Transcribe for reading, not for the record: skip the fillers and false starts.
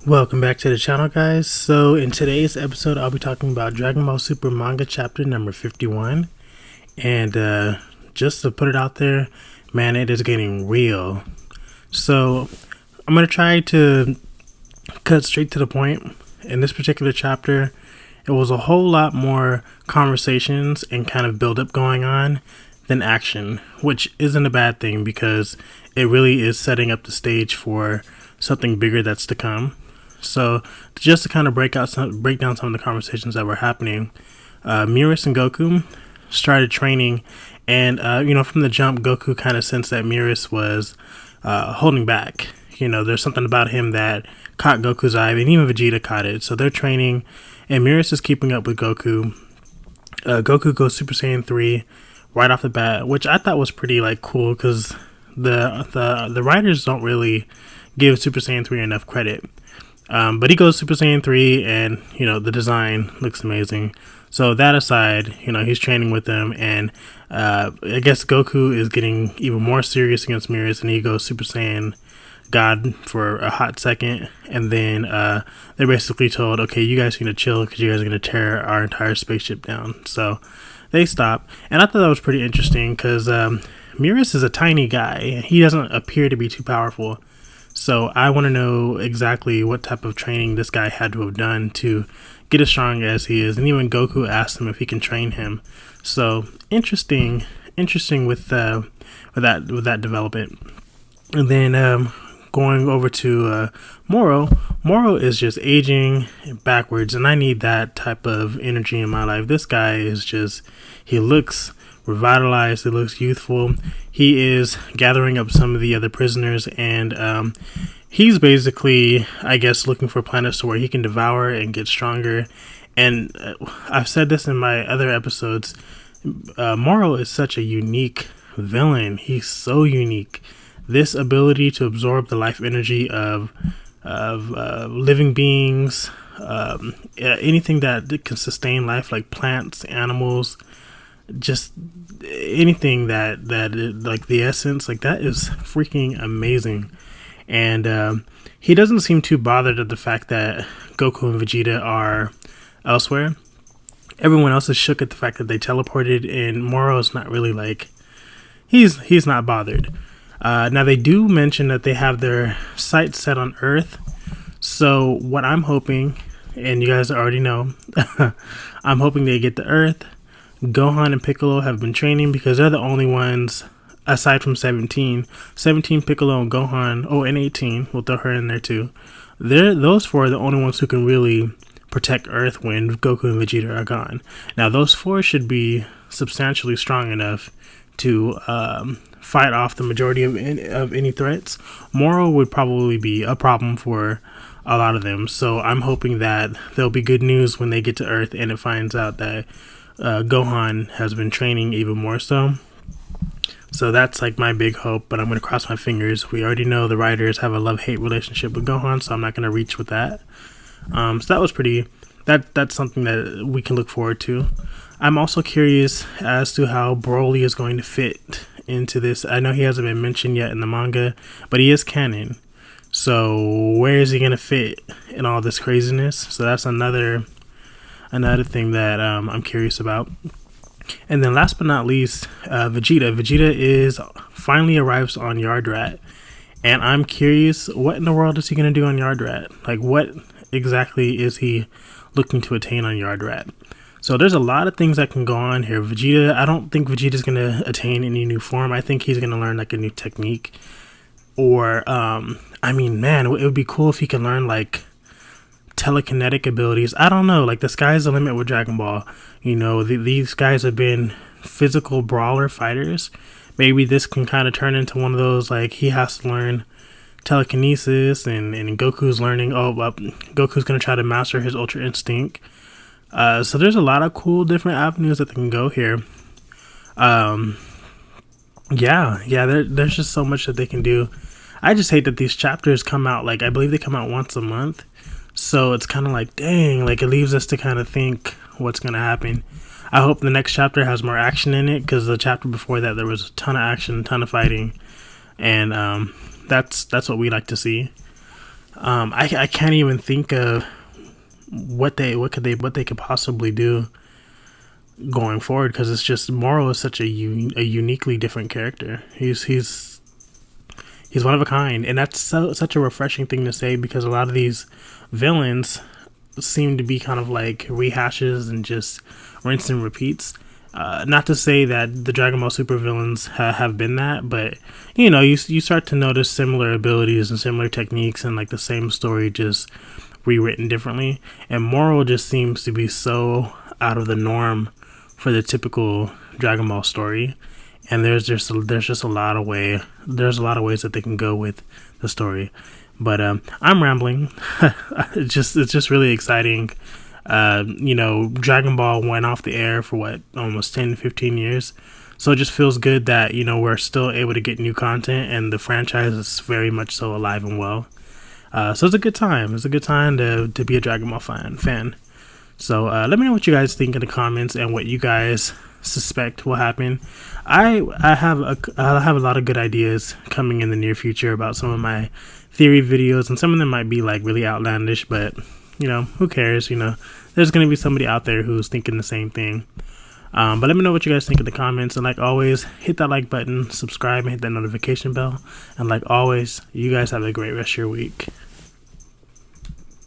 Welcome back to the channel, guys. So in today's episode I'll be talking about Dragon Ball Super Manga Chapter number 51, and just to put it out there, man, it is getting real. So I'm going to try to cut straight to the point. In this particular chapter, it was a whole lot more conversations and kind of build up going on than action, which isn't a bad thing because it really is setting up the stage for something bigger that's to come. So just to kind of break down some of the conversations that were happening, Meerus and Goku started training, and from the jump, Goku kind of sensed that Meerus was holding back. There's something about him that caught Goku's eye, and even Vegeta caught it. So they're training, and Meerus is keeping up with Goku. Goku goes Super Saiyan 3 right off the bat, which I thought was pretty cool because the writers don't really give Super Saiyan 3 enough credit. But he goes Super Saiyan 3, and the design looks amazing. So that aside, he's training with them, and I guess Goku is getting even more serious against Meerus, and he goes Super Saiyan God for a hot second, and then they're basically told, okay, you guys are going to chill because you guys are going to tear our entire spaceship down. So they stop, and I thought that was pretty interesting because Meerus is a tiny guy. He doesn't appear to be too powerful. So I want to know exactly what type of training this guy had to have done to get as strong as he is. And even Goku asked him if he can train him. So interesting with that development. And then going over to Moro. Moro is just aging backwards, and I need that type of energy in my life. This guy is he looks revitalized, it looks youthful. He is gathering up some of the other prisoners, and he's basically, I guess, looking for planets to where he can devour and get stronger. And I've said this in my other episodes, Moro is such a unique villain. He's so unique. This ability to absorb the life energy of living beings, anything that can sustain life, like plants, animals, just anything that like the essence, like that is freaking amazing. And he doesn't seem too bothered at the fact that Goku and Vegeta are elsewhere. Everyone else is shook at the fact that they teleported, and Moro's not really he's not bothered. Now they do mention that they have their sights set on Earth. So what I'm hoping, and you guys already know, I'm hoping they get to Earth. Gohan and Piccolo have been training because they're the only ones, aside from 17, Piccolo and Gohan, and 18, we'll throw her in there too. Those four are the only ones who can really protect Earth when Goku and Vegeta are gone. Now those four should be substantially strong enough to fight off the majority of any threats. Moro would probably be a problem for a lot of them, so I'm hoping that there'll be good news when they get to Earth and it finds out that Gohan has been training even more so. So that's my big hope, but I'm going to cross my fingers. We already know the writers have a love-hate relationship with Gohan, so I'm not going to reach with that. So that was that's something that we can look forward to. I'm also curious as to how Broly is going to fit into this. I know he hasn't been mentioned yet in the manga, but he is canon. So where is he going to fit in all this craziness? So that's another thing that I'm curious about. And then last but not least, Vegeta finally arrives on Yardrat, and I'm curious, what in the world is he going to do on Yardrat? What exactly is he looking to attain on Yardrat? So there's a lot of things that can go on here. I don't think Vegeta's going to attain any new form. I think he's going to learn a new technique, or man, it would be cool if he can learn telekinetic abilities. I don't know, the sky's the limit with Dragon Ball. These guys have been physical brawler fighters. Maybe this can kind of turn into one of those, he has to learn telekinesis, and Goku's learning, Goku's going to try to master his Ultra Instinct. So there's a lot of cool different avenues that they can go here. There's just so much that they can do. I just hate that these chapters come out, I believe they come out once a month. So it's kind of dang, it leaves us to kind of think what's going to happen. I hope the next chapter has more action in it, because the chapter before that, there was a ton of action, a ton of fighting. And that's what we like to see. I can't even think of what they could possibly do going forward, because it's just Moro is such a uniquely different character. He's one of a kind, and that's such a refreshing thing to say, because a lot of these villains seem to be kind of like rehashes and just rinse and repeats. Not to say that the Dragon Ball Super villains have been that, but you start to notice similar abilities and similar techniques, and like the same story just rewritten differently. And Moro just seems to be so out of the norm for the typical Dragon Ball story. And there's just a lot of ways that they can go with the story. But I'm rambling. It's just really exciting. Dragon Ball went off the air for almost 10-15 years. So it just feels good that, we're still able to get new content, and the franchise is very much so alive and well. So it's a good time. It's a good time to be a Dragon Ball fan. So let me know what you guys think in the comments, and what you guys suspect will happen. I have a lot of good ideas coming in the near future about some of my theory videos, and some of them might be like really outlandish, but who cares? There's gonna be somebody out there who's thinking the same thing. But let me know what you guys think in the comments, and like always, hit that like button, subscribe, and hit that notification bell. And like always, you guys have a great rest of your week.